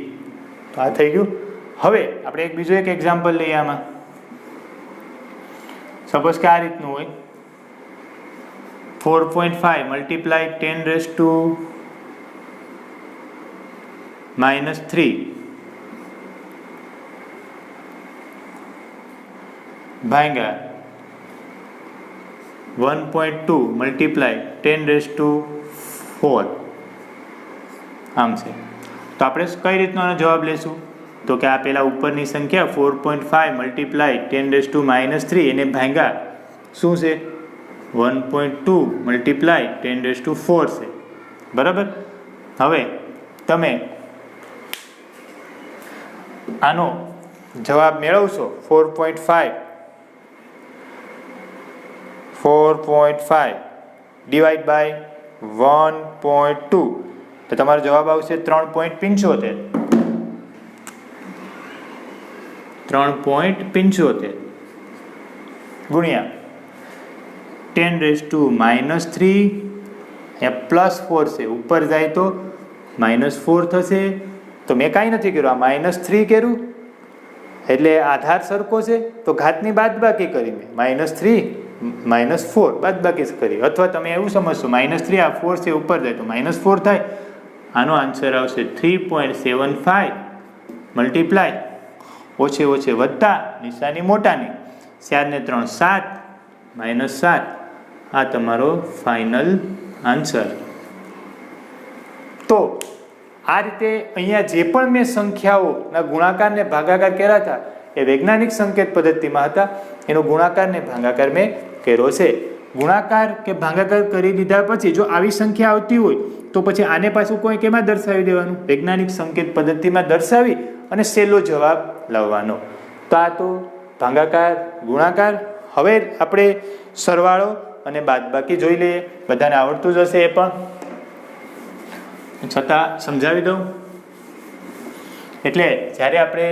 તો આ થઈ ગયું. હવે આપણે એક બીજું એક એક્ઝામ્પલ લઈએ. આમાં સપોઝ કે આ રીતનું હોય, 4.5 મલ્ટીપ્લાય 10⁻³ ભાગ્યા 1.2 મલ્ટીપ્લાય 10⁻⁴ આમ છે. તો આપણે કઈ રીતનો જવાબ લેશું, તો કે આ પેલા ઉપરની સંખ્યા 4.5 મલ્ટીપ્લાય 10⁻³ એને ભાગ્યા શું છે 1.2 મલ્ટીપ્લાય 10⁻⁴ છે, બરાબર. હવે તમે આનો જવાબ મેળવશો 4.5 ડિવાઈડ બાય 1.2 તો તમારો જવાબ આવશે 3.75. 3.75 ગુણ્યા 10⁻³ એ +4 છે, ઉપર જાય તો -4 થશે. તો મેં કાંઈ નથી કર્યું, આ -3 કર્યું એટલે આધાર સરખો છે તો ઘાતની બાદબાકી કરી, મેં -3 -4 બાદબાકી કરી. અથવા તમે એવું સમજશો -3 આ 4 છે ઉપર જાય તો -4 થાય. આનો આન્સર આવશે 3.75 મલ્ટીપ્લાય ઓછે ઓછે વત્તા નિશાની મોટાની 4 ને 3 7 -7. આ તમારો ફાઇનલ આન્સર. તો આ રીતે અહીંયા જે પણ મેં સંખ્યાઓના ગુણાકાર ને ભાગાકાર કર્યા હતા એ વૈજ્ઞાનિક સંકેત પદ્ધતિમાં હતા. એનો ગુણાકાર ને ભાગાકાર મેં કર્યો છે. ગુણાકાર કે ભાગાકાર કરી દીધા પછી જો આવી સંખ્યા આવતી હોય તો પછી આને પાછું કોઈ કેમાં દર્શાવી દેવાનું, વૈજ્ઞાનિક સંકેત પદ્ધતિમાં દર્શાવી અને સહેલો જવાબ લાવવાનો. તો આ તો ભાગાકાર ગુણાકાર. હવે આપણે સરવાળો અને બાદબાકી જોઈ લઈએ. બધાને આવડતું જ હશે, એ પણ છતાં સમજાવી દઉં. એટલે જ્યારે આપણે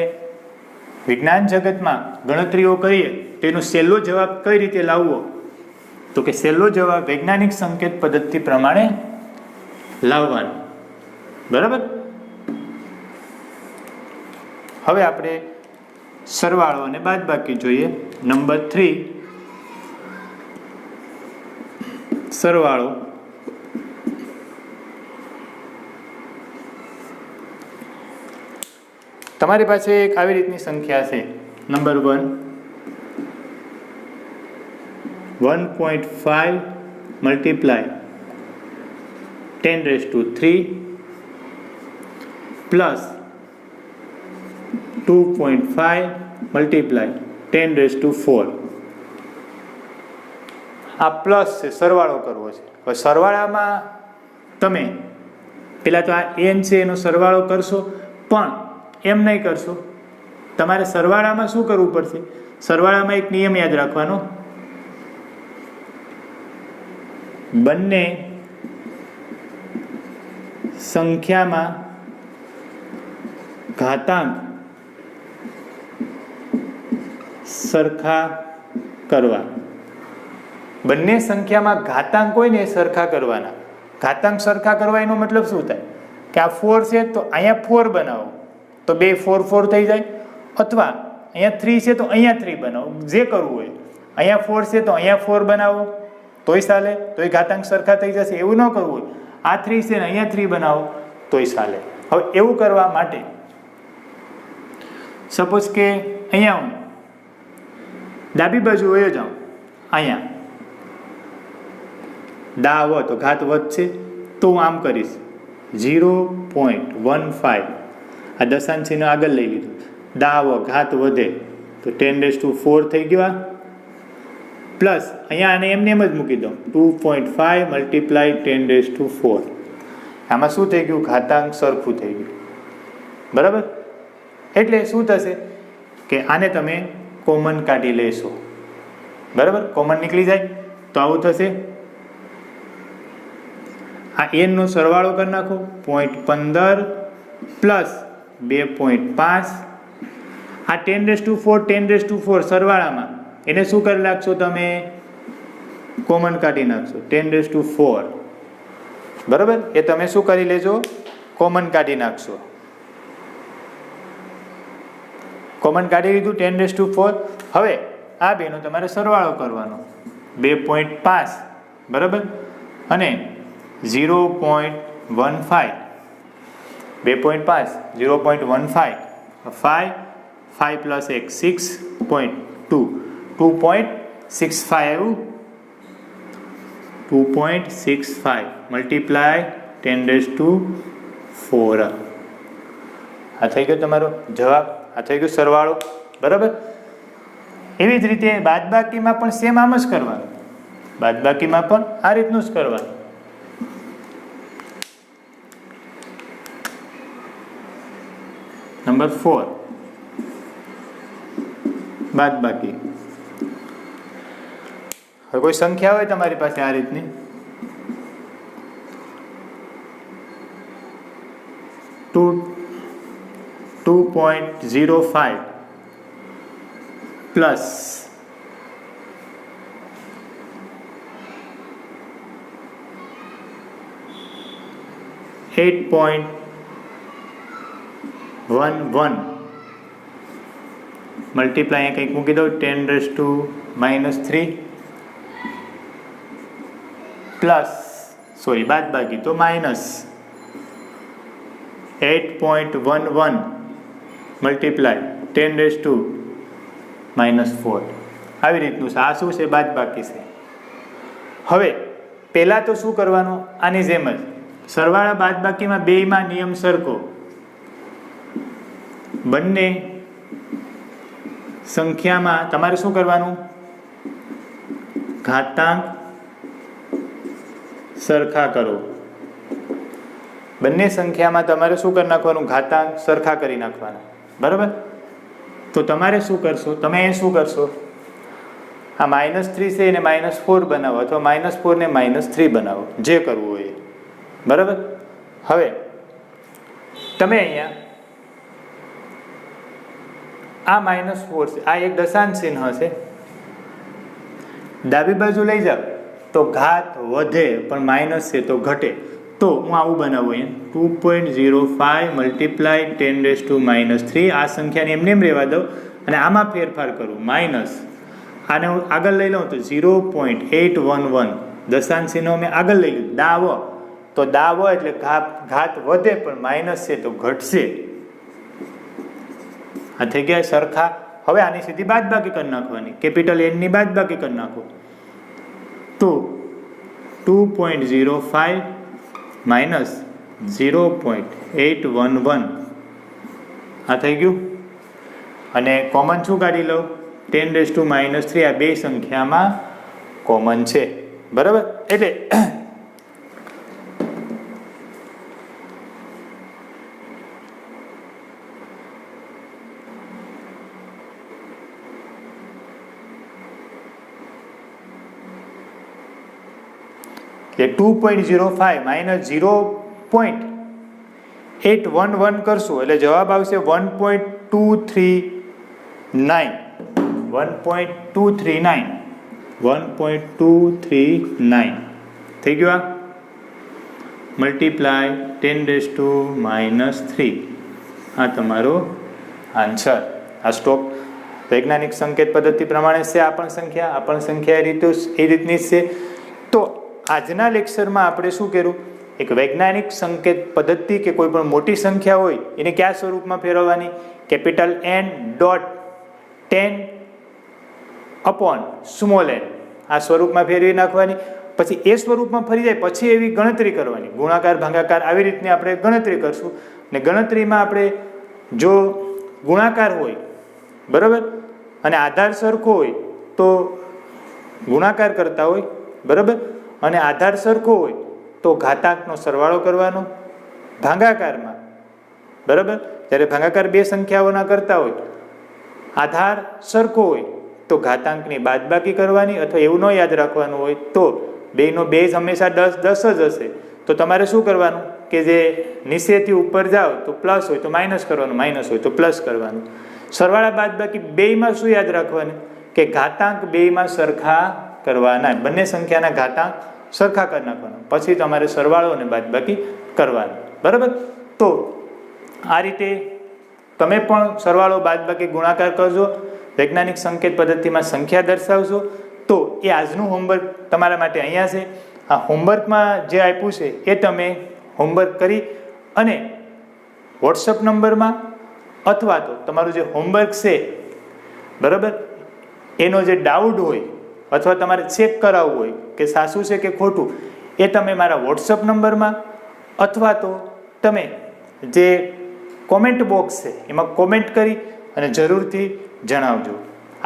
વિજ્ઞાન જગતમાં ગણતરીઓ કરીએ તો એનો સહેલો જવાબ કઈ રીતે લાવવો, તો કે સહેલો જવાબ વૈજ્ઞાનિક સંકેત પદ્ધતિ પ્રમાણે લાવવાનો, બરાબર. હવે આપણે સરવાળો અને બાદબાકી જોઈએ. નંબર 3 સરવાળો તમારી પાસે એક આવી રીતની સંખ્યા છે. Number 1.5 multiply 10⁻³ plus 2.5 multiply 10⁻⁴. આ પ્લસ છે, સરવાળો કરવો છે. હવે સરવાળામાં તમે પેલા તો આ n છે એનો સરવાળો કરશો, પણ એમ નહીં કરશો. તમારે સરવાળામાં શું કરવું પડશે, સરવાળામાં એક નિયમ યાદ રાખવાનો, બંને સંખ્યામાં ઘાતાંક સરખા કરવા. બંને સંખ્યામાં ઘાતાંક હોય ને એ સરખા કરવાના. ઘાતાંક સરખા કરવા એનો મતલબ શું થાય કે આ 4 છે તો અહીંયા 4 બનાવો તો 2 4 4 થઈ જાય, અથવા અહીંયા 3 છે તો અહીંયા 3 બનાવો, જે કરવું હોય. અહીંયા 4 છે તો અહીંયા 4 બનાવો તોય ચાલે, તોય ઘાતાંક સરખા થઈ જશે. એવું ન કરવું હોય, આ 3 છે ને અહીંયા 3 બનાવો તોય ચાલે. હવે એવું કરવા માટે સપોઝ કે અહીંયા હું ડાબી બાજુ વયો જાઉં, અહીંયા દા આવો તો ઘાત વધશે તો હું આમ કરીશ, 0.15 આ દશાંશ ચિહ્ન આગળ લઈ લીધું, દાવો ઘાત વધે તો 10⁴ થઈ ગયો આ, પ્લસ અહીંયા આને એમને એમ જ મૂકી દો 2.5 મલ્ટીપ્લાય 10⁴. આમાં શું થઈ ગયું? ઘાતાંક સરખું થઈ ગયું. બરાબર? એટલે શું થશે કે આને તમે કોમન કાઢી લેશો. બરાબર? કોમન નીકળી જાય તો આવું થશે. આ એનનો સરવાળો કરી નાખો 0.15 પ્લસ 2.5. આ 10⁴ સરવાળામાં એને શું કરી નાખશો તમે? કોમન કાઢી નાખશો 10⁴. બરાબર? એ તમે શું કરી લેજો? કોમન કાઢી નાખશો. કોમન કાઢી લીધું 10⁴. હવે આ બેનો તમારે સરવાળો કરવાનો 2.5. બરાબર? અને 0.15 2.5 0.15 5 પ્લસ 1 6.2 2.65 આવ્યું. 2.65 મલ્ટીપ્લાય 10⁴. આ થઈ ગયો તમારો જવાબ. આ થઈ ગયો સરવાળો. બરાબર? એવી જ રીતે બાદબાકીમાં પણ સેમ આમ જ કરવાનું. બાદબાકીમાં પણ આ રીતનું જ કરવાનું. નંબર 4 બાદબાકી. હવે કોઈ સંખ્યા હોય તમારી પાસે આ રીતની, ટુ 2.05 પ્લસ 8.11 મલ્ટીપ્લાય કંઈક મૂકી દો 10⁻³ પ્લસ બાદબાકી તો માઇનસ 8.11 મલ્ટીપ્લાય 10⁻⁴. આવી રીતનું છે. આ શું છે? બાદબાકી છે. હવે પહેલાં તો શું કરવાનું? આની જેમ જ સરવાળા બાદબાકીમાં બેયમાં નિયમ સરખો. બંને સંખ્યામાં તમારે શું કરવાનું? ઘાતાંક સરખા કરો. બંને સંખ્યામાં તમારે શું કરી નાખવાનું? ઘાતાંક સરખા કરી નાખવાના. બરાબર? તો તમારે શું કરશો? તમે એ શું કરશો? આ -3 છે એને -4 બનાવો, અથવા -4 ને -3 બનાવો, જે કરવું હોય. બરાબર? હવે તમે અહીંયા આ -4 છે, આ એક દશાંશ ચિહ્ન હશે, ડાબી બાજુ લઈ જાઓ તો ઘાત વધે પણ માઇનસ છે તો ઘટે. તો હું આવું બનાવું અહીંયા 2.05 મલ્ટીપ્લાય 10⁻³ આ સંખ્યાને એમને એમ રહેવા દઉં અને આમાં ફેરફાર કરું માઇનસ. આને હું આગળ લઈ લઉં તો 0.811 દશાંશ ચિહ્નો મેં આગળ લઈ લીધું. દાવો તો દાવો એટલે ઘાત વધે પણ માઇનસ છે તો ઘટશે. આ થઈ ગયા સરખા. હવે આની સીધી બાદબાકી કરી નાખવાની. કેપિટલ N ની બાદબાકી કરી નાખો તો 2.05 માઇનસ 0.811 આ થઈ ગયું. અને કોમન શું કાઢી લો? 10⁻³ આ બે સંખ્યામાં કોમન છે. બરાબર? એટલે કે 2.05 માઇનસ 0.811 કરશું એટલે જવાબ આવશે 1.239. 1.239 થઈ ગયું. આ મલ્ટીપ્લાય 10⁻³ આ તમારો આન્સર. આ સ્ટોક વૈજ્ઞાનિક સંકેત પદ્ધતિ પ્રમાણે છે. આ પણ સંખ્યા એ રીતની જ છે. તો આજના લેક્ચરમાં આપણે શું કર્યું? એક વૈજ્ઞાનિક સંકેત પદ્ધતિ કે કોઈ પણ મોટી સંખ્યા હોય એને કયા સ્વરૂપમાં ફેરવવાની? Capital N dot 10 upon small n આ સ્વરૂપમાં ફેરવી નાખવાની. પછી એ સ્વરૂપમાં ફરી જાય પછી એવી ગણતરી કરવાની, ગુણાકાર ભાગાકાર આવી રીતની આપણે ગણતરી કરશું. ને ગણતરીમાં આપણે જો ગુણાકાર હોય બરાબર અને આધાર સરખો હોય તો ગુણાકાર કરતા હોય બરાબર, અને આધાર સરખો હોય તો ઘાતાંકનો સરવાળો કરવાનો. ભાગાકારમાં બરાબર, જ્યારે ભાગાકાર બે સંખ્યાઓના કરતા હોય, આધાર સરખો હોય તો ઘાતાંકની બાદબાકી કરવાની, અથવા એવું ન યાદ રાખવાનું હોય તો બેનો બેઝ હંમેશા 10 10 જ હશે તો તમારે શું કરવાનું કે જે નીચેથી ઉપર જાઓ તો પ્લસ હોય તો માઇનસ કરવાનું, માઇનસ હોય તો પ્લસ કરવાનું. સરવાળા બાદબાકી બેયમાં શું યાદ રાખવાનું કે ઘાતાંક બેયમાં સરખા કરવાના, બંને સંખ્યાના ઘાતાંક સરખા કરી નાખવાના, પછી તમારે સરવાળો અને બાદબાકી કરવાનું બરાબર. તો આ રીતે તમે પણ સરવાળો બાદબાકી ગુણાકાર કરજો, વૈજ્ઞાનિક સંકેત પદ્ધતિમાં સંખ્યા દર્શાવશો. તો એ આજનું હોમવર્ક તમારા માટે અહીંયા છે. આ હોમવર્કમાં જે આપ્યું છે એ તમે હોમવર્ક કરી અને વોટ્સઅપ નંબરમાં અથવા તો તમારું જે હોમવર્ક છે બરાબર એનો જે ડાઉટ હોય અથવા તમારે ચેક કરાવવું હોય કે સાચું છે કે ખોટું, એ તમે મારા વોટ્સઅપ નંબરમાં અથવા તો તમે જે કોમેન્ટ બોક્સ છે એમાં કોમેન્ટ કરી અને જરૂરથી જણાવજો.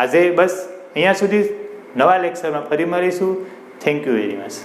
આજે બસ અહીંયા સુધી, નવા લેક્ચરમાં ફરી મળીશું. Thank you very much.